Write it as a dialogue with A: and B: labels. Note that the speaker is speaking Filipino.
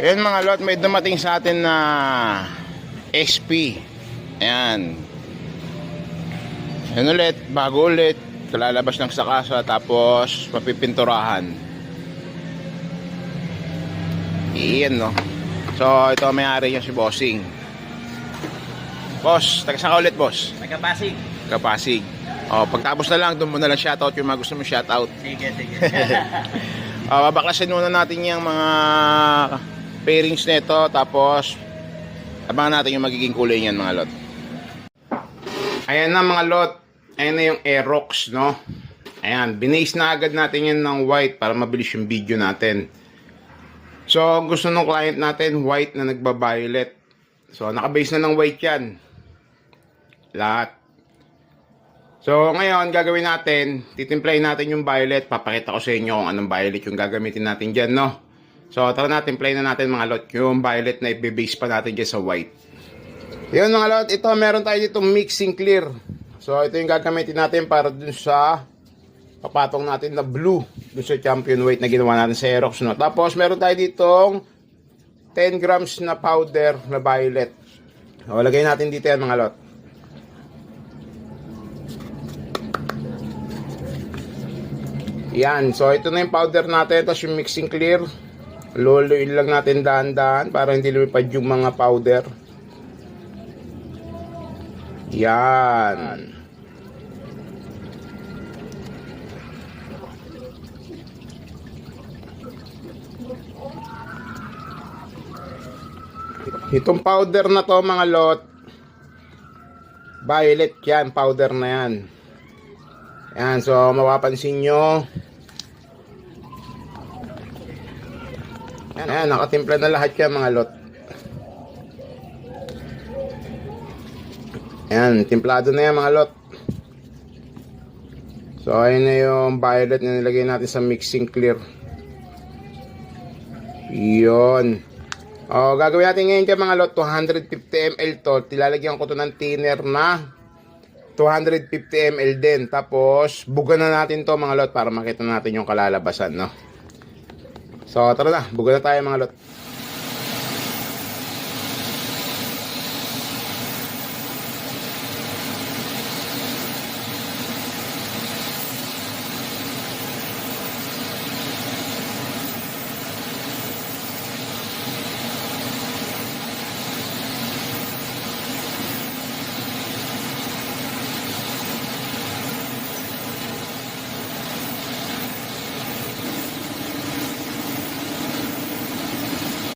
A: Ayan mga lot, may dumating sa atin na SP. Ayan. Ayan ulit, bago ulit. Kalalabas ng sa kasa, tapos mapipinturahan. Iyan no. So ito may-ari niya si Bossing. Boss, taga saan ka ulit boss?
B: Nagkapasig.
A: Kapasig. O, pagtapos na lang, doon mo na lang shoutout yung mga gusto mo shoutout.
B: Sige.
A: Babaklasin muna natin yung mga pairings nito, tapos abangan natin yung magiging kulay niyan mga lot. Ayan na mga lot. Ayan na yung Aerox, no? Ayan, binase na agad natin yan ng white para mabilis yung video natin. So, gusto ng client natin, white na nagba-violet. So, nakabase na ng white yan. Lahat. So, ngayon, gagawin natin, titimplayin natin yung violet. Papakita ko sa inyo kung anong violet yung gagamitin natin dyan, no? So, tara natin, play na natin mga lot. Yung violet na i-base pa natin dyan sa white. Yun mga lot, ito meron tayo dito mixing clear. So, ito yung gagamitin natin para dun sa papatong natin na blue. Dun sa champion white na ginawa natin sa Aerox, no? Tapos, meron tayo ditong 10 grams na powder na violet. So, lagay natin dito yan mga lot. Yan, so ito na yung powder natin, tapos yung mixing clear. Luluin lang natin dahan-dahan para hindi lumipad yung mga powder. Yan. Itong powder na to mga lot, violet yan, powder na yan. Yan, so mapapansin nyo. Yan, nakatimpla na lahat yan mga lot. Yan, timplado na yan mga lot. So ayun na yung violet na nilagay natin sa mixing clear. Yun. O, gagawin natin ngayon kaya mga lot, 250 ml to. Tilalagyan ko to ng thinner na 250 ml din. Tapos, bugan na natin to mga lot para makita natin yung kalalabasan, no? So, tara na. Bugan na tayo mga lot.